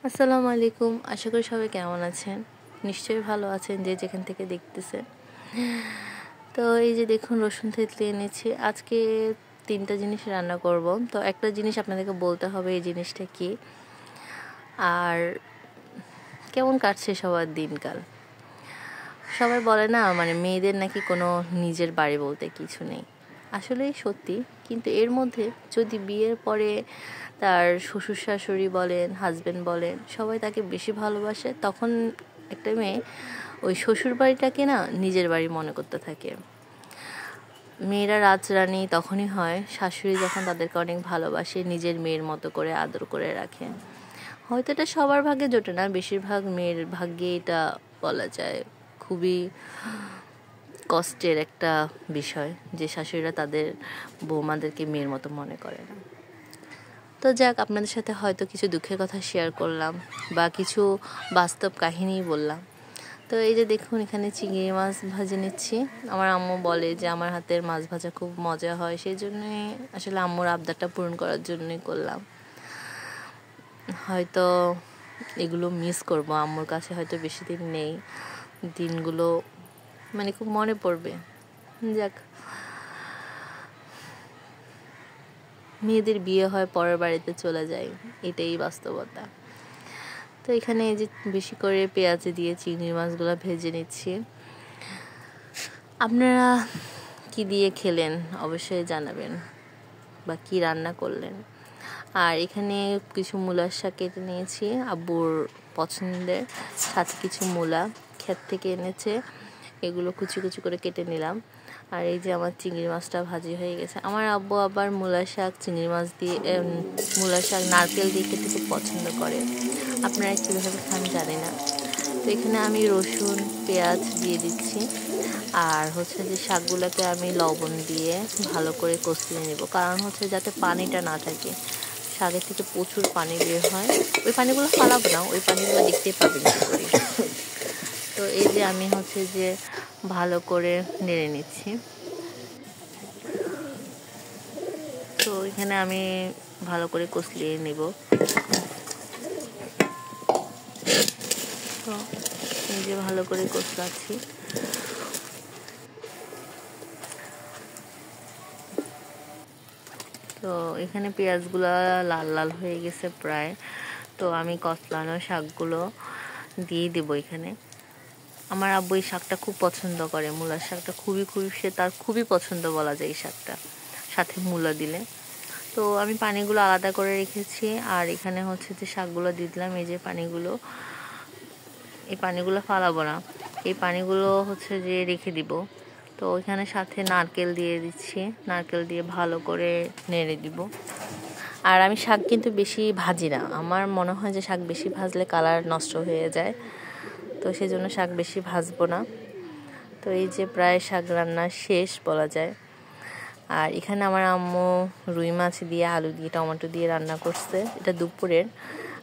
আসসালামু আলাইকুম। আশা করি সবাই কেমন আছেন। নিশ্চয়ই ভালো আছেন যে যেখান থেকে দেখতেছেন। তো এই যে দেখুন রসুন থেতলে এনেছি। আজকে 3টা জিনিস রান্না করব। তো একটা জিনিস আপনাদেরকে বলতে হবে এই জিনিসটা কি আর কেমন কাটছে সবার দিনকাল। সবাই বলে না মেয়েদের নাকি কোনো নিজের বাড়ি বলতে কিছু নেই। আসলেই সত্যি, কিন্তু এর মধ্যে যদি বিয়ের পরে তার শ্বশুর শাশুড়ি বলেন, হাজবেন্ড বলেন, সবাই তাকে বেশি ভালোবাসে, তখন একটা মেয়ে ওই শ্বশুর বাড়িটাকে না নিজের বাড়ি মনে করতে থাকে। মেয়েরা রাজরানী তখনই হয় শাশুড়ি যখন তাদেরকে অনেক ভালোবাসে, নিজের মেয়ের মতো করে আদর করে রাখে। হয়তো এটা সবার ভাগ্যে জোটে না, বেশিরভাগ মেয়ের ভাগ্যে এটা বলা যায় খুবই কষ্টের একটা বিষয় যে শাশুড়িরা তাদের বৌমাদেরকে মেয়ের মতো মনে করে না। তো যাক, আপনাদের সাথে হয়তো কিছু দুঃখের কথা শেয়ার করলাম বা কিছু বাস্তব কাহিনী বললাম। তো এই যে দেখুন এখানে চিংড়ি মাছ ভাজে নিচ্ছি। আমার আম্মু বলে যে আমার হাতের মাছ ভাজা খুব মজা হয়, সেই জন্যই আসলে আম্মুর আবদারটা পূরণ করার জন্যই করলাম। হয়তো এগুলো মিস করব, আম্মুর কাছে হয়তো বেশি দিন নেই, দিনগুলো খুব মনে পড়বে। যাক, মেয়েদের বিয়ে হয় পরের বাড়িতে চলে যায়, এটাই বাস্তবতা। তো এখানে এই যে বেশি করে পেঁয়াজ দিয়ে চিংড়ি মাছগুলো ভেজে নিচ্ছি। আপনারা কি দিয়ে খেলেন অবশ্যই জানাবেন, বা কি রান্না করলেন। আর এখানে কিছু মূলার শাক কেটে নিয়েছি, আব্বুর পছন্দের, সাথে কিছু মূলা ক্ষেত থেকে এনেছে, এগুলো কুচি কুচি করে কেটে নিলাম। আর এই যে আমার চিংড়ি মাছটা ভাজি হয়ে গেছে। আমার আব্বু আবার মূলা শাক চিংড়ি মাছ দিয়ে, মূলা শাক নারকেল দিয়ে খেতে খুব পছন্দ করে। আপনারা কীভাবে খান জানি না। তো এখানে আমি রসুন পেঁয়াজ দিয়ে দিচ্ছি, আর যে শাকগুলোকে আমি লবণ দিয়ে ভালো করে কষিয়ে নেব, কারণ যাতে পানিটা না থাকে। শাকের থেকে প্রচুর পানি বের হয়, ওই পানিগুলো ফালাবো না, ওই পানিগুলো দেখতেই পাবেন কী করি। তো এই যে আমি যে ভালো করে নেড়ে নিচ্ছি। তো এখানে আমি ভালো করে কষিয়ে নেব। তো এই যে ভালো করে কষাচ্ছি। তো এখানে পেঁয়াজগুলো লাল লাল হয়ে গেছে প্রায়। তো আমি কষলানো শাকগুলো দিয়ে দেবো এখানে। আমার আব্বু এই শাকটা খুব পছন্দ করে, মূলার শাকটা সে তার খুবই পছন্দ বলা যায় এই শাকটা, সাথে মূলা দিলে। তো আমি পানিগুলো আলাদা করে রেখেছি, আর এখানে যে শাকগুলো দিয়ে দিলাম। এই যে এই পানিগুলো ফালাবো না, এই পানিগুলো যে রেখে দিব। তো ওইখানে সাথে নারকেল দিয়ে দিচ্ছি, নারকেল দিয়ে ভালো করে নেড়ে দিব। আর আমি শাক কিন্তু বেশি ভাজি না, আমার মনে হয় যে শাক বেশি ভাজলে কালার নষ্ট হয়ে যায়, তো সেই জন্য শাক বেশি ভাজবো না। তো এই যে প্রায় শাক রান্না শেষ বলা যায়। আর এখানে আমার আম্মু রুই মাছ দিয়ে আলু দিয়ে টমেটো দিয়ে রান্না করছে, এটা দুপুরের।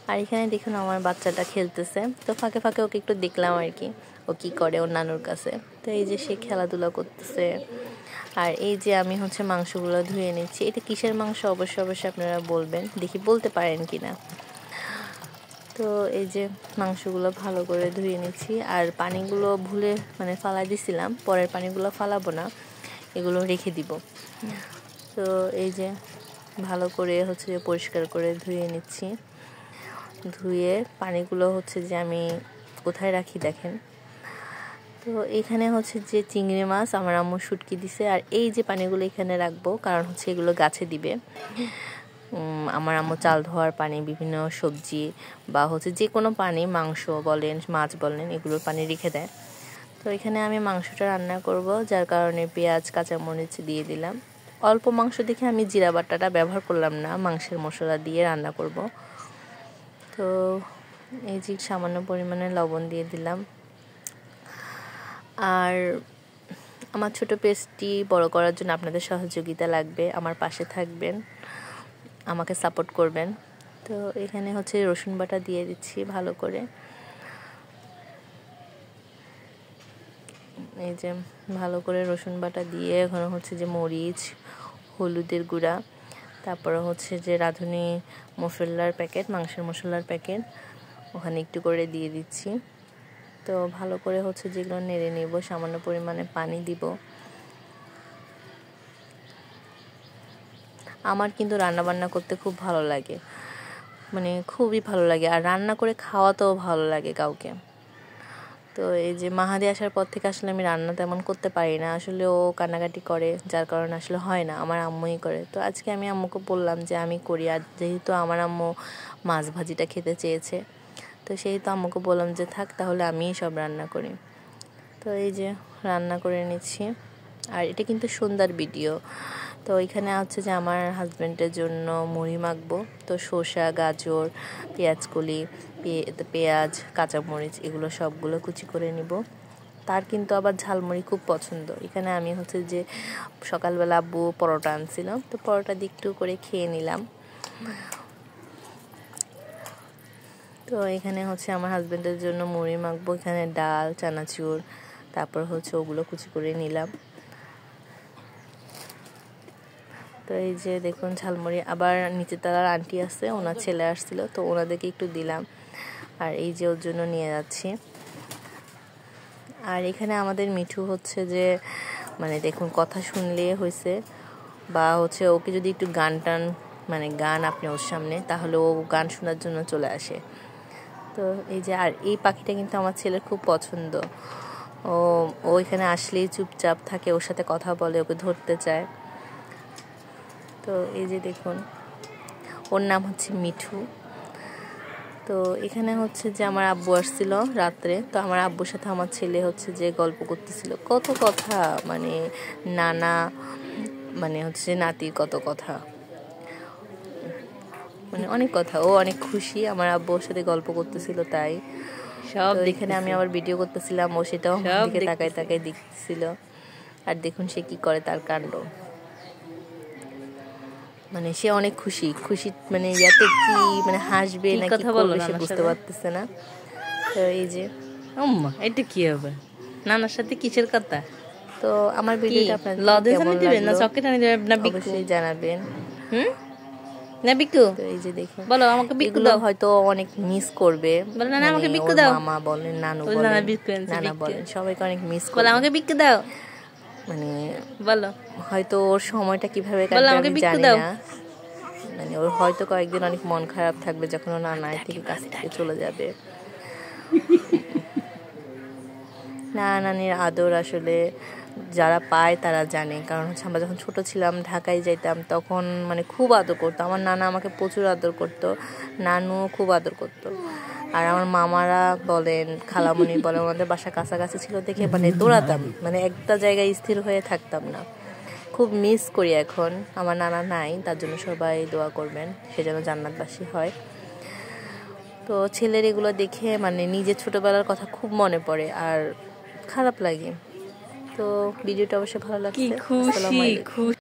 আর এখানে দেখুন আমার বাচ্চাটা খেলতেছে, তো ফাঁকে ফাঁকে ওকে একটু দেখলাম আর কি, ও কী করে ওর নানুর কাছে। তো এই যে সে খেলাধুলা করতেছে। আর এই যে আমি মাংসগুলো ধুয়ে নিচ্ছি। এটা কিসের মাংস অবশ্যই আপনারা বলবেন, দেখি বলতে পারেন কি না। তো এই যে মাংসগুলো ভালো করে ধুয়ে নিচ্ছি, আর পানিগুলো ভুলে ফালাই দিছিলাম, পরের পানিগুলো ফালাবো না, এগুলো রেখে দিব। তো এই যে ভালো করে পরিষ্কার করে ধুয়ে নিচ্ছি। ধুয়ে পানিগুলো যে আমি কোথায় রাখি দেখেন। তো এখানে যে চিংড়ি মাছ আমার আম্মু শুটকি দিছে, আর এই যে পানিগুলো এখানে রাখবো, কারণ এগুলো গাছে দিবে। আমার আম্মু চাল ধোয়ার পানি, বিভিন্ন সবজি বা যে কোনো পানি, মাংস বলেন মাছ বলেন, এগুলোর পানি রেখে দেয়। তো এখানে আমি মাংসটা রান্না করব, যার কারণে পেঁয়াজ কাঁচামরিচ দিয়ে দিলাম। অল্প মাংস দেখে আমি জিরা বাটাটা ব্যবহার করলাম না, মাংসের মশলা দিয়ে রান্না করব। তো এই যে সামান্য পরিমাণে লবণ দিয়ে দিলাম। আর আমার ছোট পেজটি বড় করার জন্য আপনাদের সহযোগিতা লাগবে, আমার পাশে থাকবেন, আমাকে সাপোর্ট করবেন। তো এখানে রসুন বাটা দিয়ে দিচ্ছি ভালো করে। এই যে ভালো করে রসুন বাটা দিয়ে এখন যে মরিচ, হলুদের গুঁড়া, তারপরে যে রাঁধুনি মশলার প্যাকেট, মাংসের মশলার প্যাকেট, ওখানে একটু করে দিয়ে দিচ্ছি। তো ভালো করে হচ্ছে যেগুলো নেড়ে নেব, সামান্য পরিমাণে পানি দিব। আমার কিন্তু রান্না বান্না করতে খুব ভালো লাগে, মানে খুবই ভালো লাগে, আর রান্না করে খাওয়াতেও ভালো লাগে কাউকে। তো এই যে মাহাদি আসার পর থেকে আসলে আমি রান্না তেমন করতে পারি না, আসলে ও কান্নাকাটি করে, যার কারণে আসলে হয় না, আমার আম্মুই করে। তো আজকে আমি আম্মুকে বললাম যে আমি করি, আর যেহেতু আমার আম্মু মাছ ভাজিটা খেতে চেয়েছে, তো সেহেতু আম্মুকে বললাম যে থাক তাহলে আমিই সব রান্না করি। তো এই যে রান্না করে নিচ্ছি, আর এটা কিন্তু সন্ধ্যার ভিডিও। তো এখানে হচ্ছে যে আমার হাজব্যান্ডের জন্য মুড়ি মাখবো। তো শসা, গাজর, পেঁয়াজকলি, পেঁয়াজ, কাঁচামরিচ এগুলো সবগুলো কুচি করে নিব। তার কিন্তু আবার ঝালমুড়ি খুব পছন্দ। এখানে আমি হচ্ছে যে সকালবেলা আব্বু পরোটা আনছিল, তো পরোটা দিয়ে একটু করে খেয়ে নিলাম। তো এখানে হচ্ছে আমার হাজব্যান্ডের জন্য মুড়ি মাখবো। এখানে ডাল, চানাচুর, তারপর হচ্ছে ওগুলো কুচি করে নিলাম। তো এই যে দেখুন ঝালমুড়ি, আবার নিচে তলার আন্টি আছে, ওনার ছেলে আসছিল, তো ওনাদেরকে একটু দিলাম, আর এই যে ওর জন্য নিয়ে যাচ্ছি। আর এখানে আমাদের মিঠু হচ্ছে যে মানে দেখুন কথা শুনলে হয়েছে, বা হচ্ছে ওকে যদি একটু গান টান মানে গান আপনি ওর সামনে, তাহলে ও গান শোনার জন্য চলে আসে। তো এই যে, আর এই পাখিটা কিন্তু আমার ছেলের খুব পছন্দ। ও এখানে আসলেই চুপচাপ থাকে, ওর সাথে কথা বলে, ওকে ধরতে চায়। তো এই যে দেখুন, ওর নাম হচ্ছে মিঠু। তো এখানে হচ্ছে যে আমার আব্বু আসছিল রাত্রে, তো আমার আব্বুর সাথে আমার ছেলে হচ্ছে যে গল্প করতেছিল, কত কথা, মানে নানা মানে হচ্ছে নাতির কত কথা, মানে অনেক কথা। ও অনেক খুশি, আমার আব্বুর সাথে গল্প করতেছিল, তাই সব এখানে আমি আবার ভিডিও করতেছিলাম, ও সেটাও আমার দিকে তাকায় তাকায় দেখতেছিল। আর দেখুন সে কি করে, তার কাণ্ড, মানে সে অনেক খুশি, মানে ইয়াতে কি মানে হাসবে না কি করবে সে বুঝতে পারতেছে না। তো এই যে এটা কি হবে, নানার সাথে কিসের কথা? তো আমার ভিডিওটা আপনাদের কেমন লাগলো অবশ্যই জানাবেন। না বিকু, তো এই যে দেখুন, বলো আমাকে বিকু দাও। হয়তো অনেক মিস করবে, বলো না আমাকে বিকু দাও। মামা বলেন, নানু বলেন, নানা বলেন, সবাইকে অনেক মিস করবে। বলো আমাকে বিকু দাও, মানে বলো হয়তো ওর সময়টা কিভাবে কাটবে আমি জানি না, মানে ওর হয়তো কয়েকদিন অনেক মন খারাপ থাকবে যখন ও নানার থেকে কাছ থেকে চলে যাবে। নানির আদর আসলে যারা পায় তারা জানে, কারণ হচ্ছে আমরা যখন ছোট ছিলাম ঢাকায় যাইতাম তখন মানে খুব আদর করতো আমার নানা, আমাকে প্রচুর আদর করতো, নানু খুব আদর করতো। আর আমার মামারা বলেন, খালামণি বলেন, আমাদের বাসা কাছাকাছি ছিল দেখে মানে দৌড়াতাম, মানে একটা জায়গায় স্থির হয়ে থাকতাম না। খুব মিস করি এখন, আমার নানা নাই, তার জন্য সবাই দোয়া করবেন সে যেন জান্নাতবাসী হয়। তো ছেলের এগুলো দেখে মানে নিজের ছোটবেলার কথা খুব মনে পড়ে আর খারাপ লাগে। তো ভিডিওটা অবশ্যই ভালো লাগছে। আসসালামু আলাইকুম।